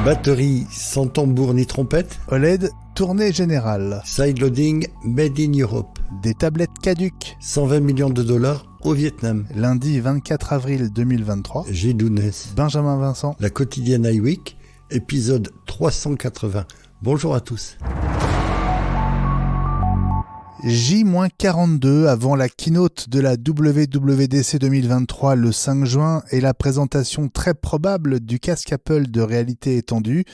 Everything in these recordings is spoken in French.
Batterie sans tambour ni trompette. OLED, tournée générale. Sideloading made in Europe. Des tablettes caduques. 120 millions de dollars au Vietnam. Lundi 24 avril 2023. Gilles Dounès. Benjamin Vincent. La quotidienne iWeek, épisode 380. Bonjour à tous. J-42 avant la keynote de la WWDC 2023 le 5 juin et la présentation très probable du casque Apple de réalité étendue,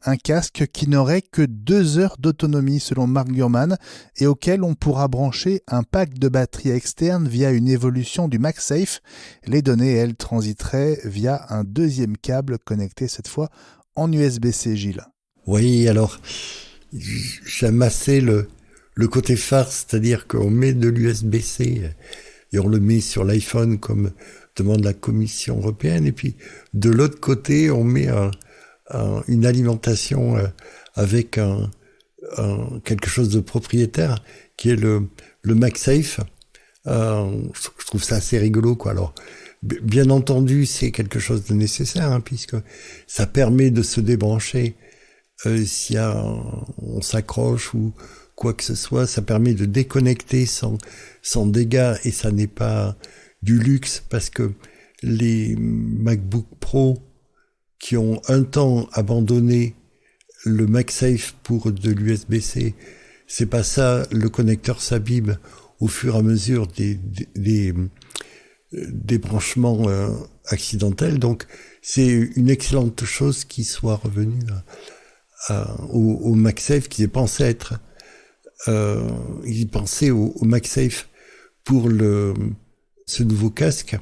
un casque qui n'aurait que 2 heures d'autonomie selon Mark Gurman et auquel on pourra brancher un pack de batterie externe via une évolution du MagSafe. Les données, elles, transiteraient via un deuxième câble connecté cette fois en USB-C, Gilles. Oui, alors, j'aime assez le côté farce, c'est-à-dire qu'on met de l'USB-C et on le met sur l'iPhone comme demande la Commission européenne, et puis de l'autre côté, on met une alimentation avec quelque chose de propriétaire qui est le MagSafe. Je trouve ça assez rigolo, quoi. Alors, bien entendu, c'est quelque chose de nécessaire, puisque ça permet de se débrancher si on s'accroche ou quoi que ce soit, ça permet de déconnecter sans dégâts, et ça n'est pas du luxe, parce que les MacBook Pro qui ont un temps abandonné le MagSafe pour de l'USB-C, c'est pas ça, le connecteur s'abîme au fur et à mesure des branchements accidentels, donc c'est une excellente chose qui soit revenu au MagSafe, qui est pensé être il pensait au MagSafe pour ce nouveau casque.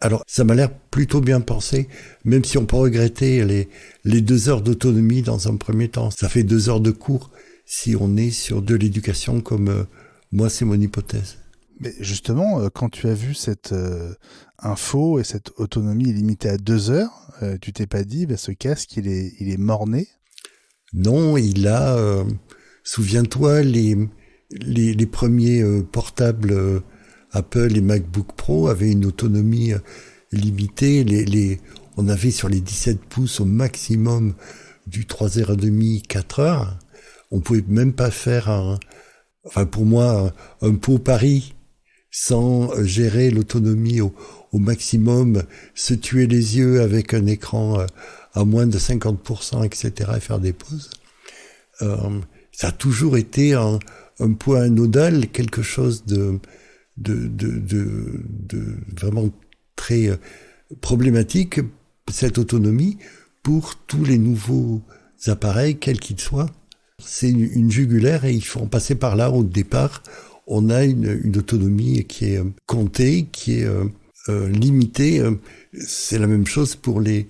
Alors, ça m'a l'air plutôt bien pensé, même si on peut regretter les 2 heures d'autonomie dans un premier temps. Ça fait 2 heures de cours si on est sur de l'éducation comme moi, c'est mon hypothèse. Mais justement, quand tu as vu cette info et cette autonomie limitée à 2 heures, tu t'es pas dit, ce casque, il est mort-né? Non, il a... Souviens-toi, les premiers portables Apple et MacBook Pro avaient une autonomie limitée. On avait sur les 17 pouces au maximum du 3h30, 4h. On pouvait même pas faire pour moi, un Pau Paris sans gérer l'autonomie au maximum, se tuer les yeux avec un écran à moins de 50%, etc., et faire des pauses. Ça a toujours été un point nodal, quelque chose de vraiment très problématique, cette autonomie, pour tous les nouveaux appareils, quels qu'ils soient. C'est une jugulaire et il faut en passer par là. Au départ, on a une autonomie qui est comptée, qui est limitée. C'est la même chose pour les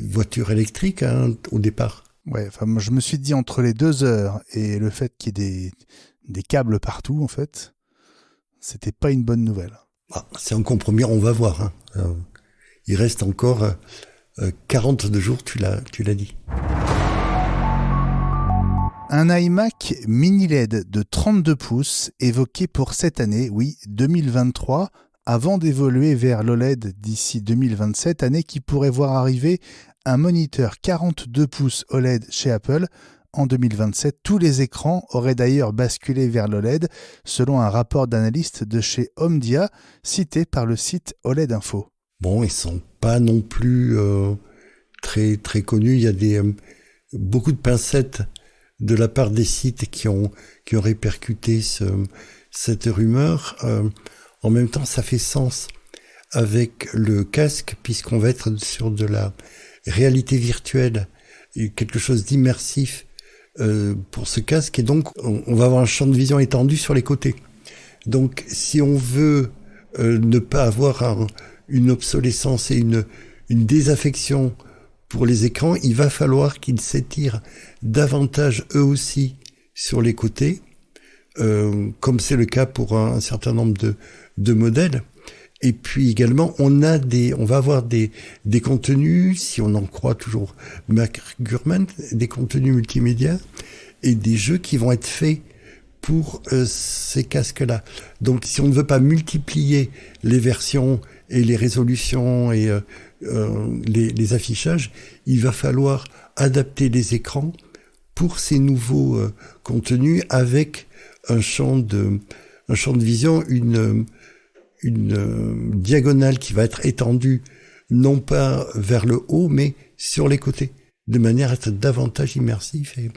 voitures électriques, au départ. Ouais, moi je me suis dit, entre les 2 heures et le fait qu'il y ait des câbles partout, en fait, c'était pas une bonne nouvelle. C'est un compromis, on va voir. Il reste encore 42 jours, tu l'as dit. Un iMac mini LED de 32 pouces évoqué pour cette année, oui, 2023, avant d'évoluer vers l'OLED d'ici 2027, année qui pourrait voir arriver un moniteur 42 pouces OLED chez Apple en 2027. Tous les écrans auraient d'ailleurs basculé vers l'OLED, selon un rapport d'analyste de chez Omdia, cité par le site OLED Info. Bon, ils sont pas non plus très très connus. Il y a beaucoup de pincettes de la part des sites qui ont répercuté cette rumeur. En même temps, ça fait sens avec le casque, puisqu'on va être sur de la réalité virtuelle, quelque chose d'immersif pour ce casque, et donc on va avoir un champ de vision étendu sur les côtés. Donc si on veut ne pas avoir une obsolescence et une désaffection pour les écrans, il va falloir qu'ils s'étirent davantage eux aussi sur les côtés, comme c'est le cas pour un certain nombre de modèles. Et puis également, on va avoir des contenus, si on en croit toujours Mark Gurman, des contenus multimédia et des jeux qui vont être faits pour ces casques-là. Donc, si on ne veut pas multiplier les versions et les résolutions et les affichages, il va falloir adapter les écrans pour ces nouveaux contenus avec un champ de vision, une diagonale qui va être étendue non pas vers le haut mais sur les côtés, de manière à être davantage immersif et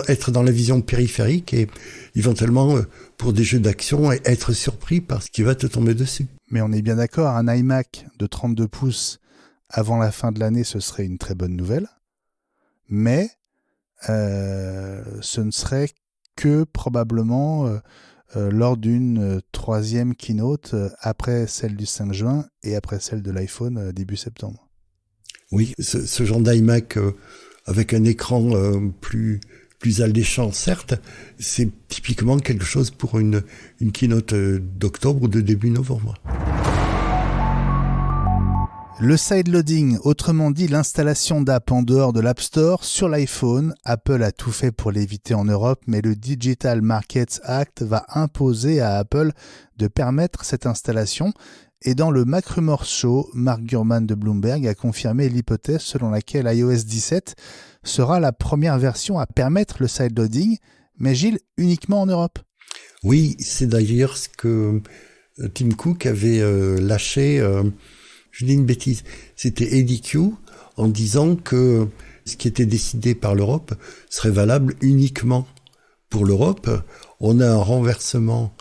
être dans la vision périphérique et éventuellement pour des jeux d'action être surpris par ce qui va te tomber dessus. Mais on est bien d'accord, un iMac de 32 pouces avant la fin de l'année, ce serait une très bonne nouvelle. Mais ce ne serait que probablement lors d'une troisième keynote après celle du 5 juin et après celle de l'iPhone début septembre. Oui, ce genre d'iMac avec un écran plus alléchant, certes, c'est typiquement quelque chose pour une keynote d'octobre ou de début novembre. Le sideloading, autrement dit l'installation d'app en dehors de l'App Store sur l'iPhone, Apple a tout fait pour l'éviter en Europe, mais le Digital Markets Act va imposer à Apple de permettre cette installation. Et dans le Mac Rumors Show, Mark Gurman de Bloomberg a confirmé l'hypothèse selon laquelle iOS 17 sera la première version à permettre le sideloading, mais Gilles, uniquement en Europe. Oui, c'est d'ailleurs ce que Tim Cook avait lâché... Je dis une bêtise, c'était ADQ en disant que ce qui était décidé par l'Europe serait valable uniquement pour l'Europe. On a un renversement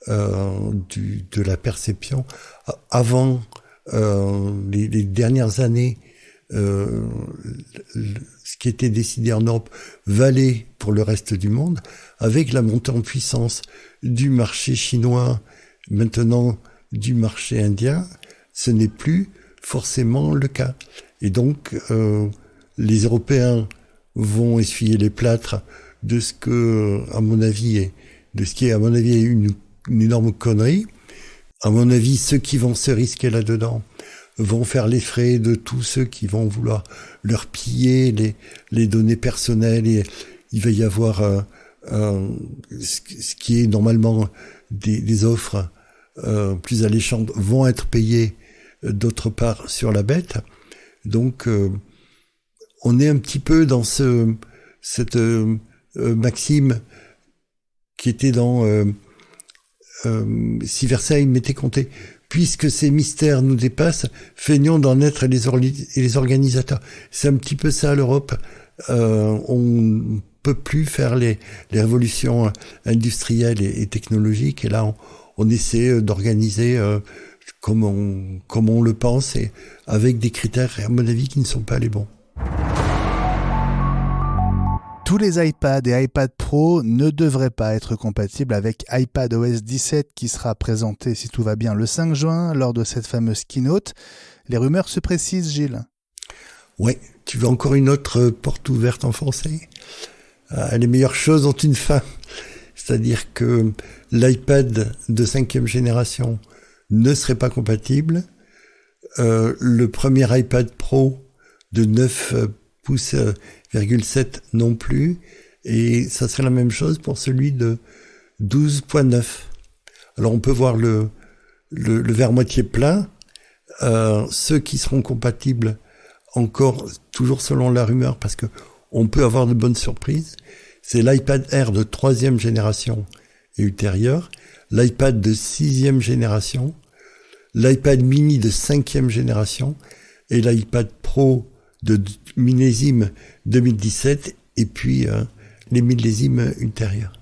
de la perception. Avant les dernières années, ce qui était décidé en Europe valait pour le reste du monde. Avec la montée en puissance du marché chinois, maintenant du marché indien, ce n'est plus forcément le cas. Et donc, les Européens vont essuyer les plâtres de ce que, à mon avis, est une énorme connerie. À mon avis, ceux qui vont se risquer là-dedans vont faire les frais de tous ceux qui vont vouloir leur piller les données personnelles et il va y avoir ce qui est normalement des offres plus alléchantes vont être payées d'autre part sur la bête. Donc on est un petit peu dans cette maxime qui était dans si Versailles m'était compté, puisque ces mystères nous dépassent, feignons d'en être les organisateurs. C'est un petit peu ça l'Europe. On ne peut plus faire les révolutions industrielles et technologiques, et là on essaie d'organiser comme on le pense, et avec des critères, à mon avis, qui ne sont pas les bons. Tous les iPads et iPad Pro ne devraient pas être compatibles avec iPadOS 17 qui sera présenté, si tout va bien, le 5 juin lors de cette fameuse keynote. Les rumeurs se précisent, Gilles. Ouais, tu veux encore une autre porte ouverte en français ? Les meilleures choses ont une fin. C'est-à-dire que l'iPad de 5e génération ne serait pas compatible. Le premier iPad Pro de 9 pouces 7 non plus. Et ça serait la même chose pour celui de 12.9. Alors on peut voir le verre moitié plein. Ceux qui seront compatibles encore, toujours selon la rumeur, parce que on peut avoir de bonnes surprises, c'est l'iPad Air de 3e génération et ultérieure, l'iPad de 6e génération, l'iPad mini de 5e génération et l'iPad Pro de millésime 2017 et puis les millésimes ultérieurs.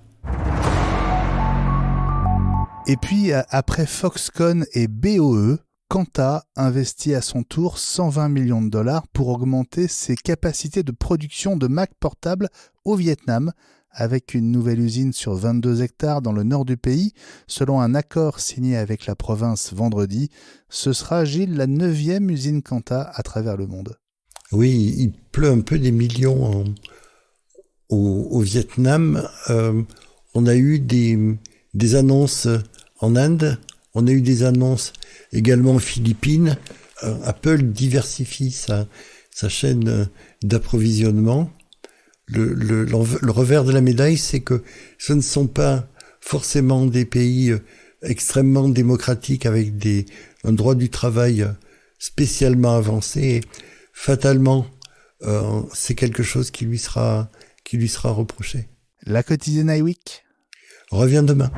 Et puis, après Foxconn et BOE, Quanta investit à son tour 120 millions de dollars pour augmenter ses capacités de production de Mac portables au Vietnam, avec une nouvelle usine sur 22 hectares dans le nord du pays. Selon un accord signé avec la province vendredi, ce sera, Gilles, la 9e usine Quanta à travers le monde. Oui, il pleut un peu des millions au Vietnam. On a eu des annonces en Inde, on a eu des annonces également aux Philippines. Apple diversifie sa chaîne d'approvisionnement. Le revers de la médaille, c'est que ce ne sont pas forcément des pays extrêmement démocratiques avec un droit du travail spécialement avancé. Et fatalement, c'est quelque chose qui lui sera reproché. La quotidienne iWeek revient demain.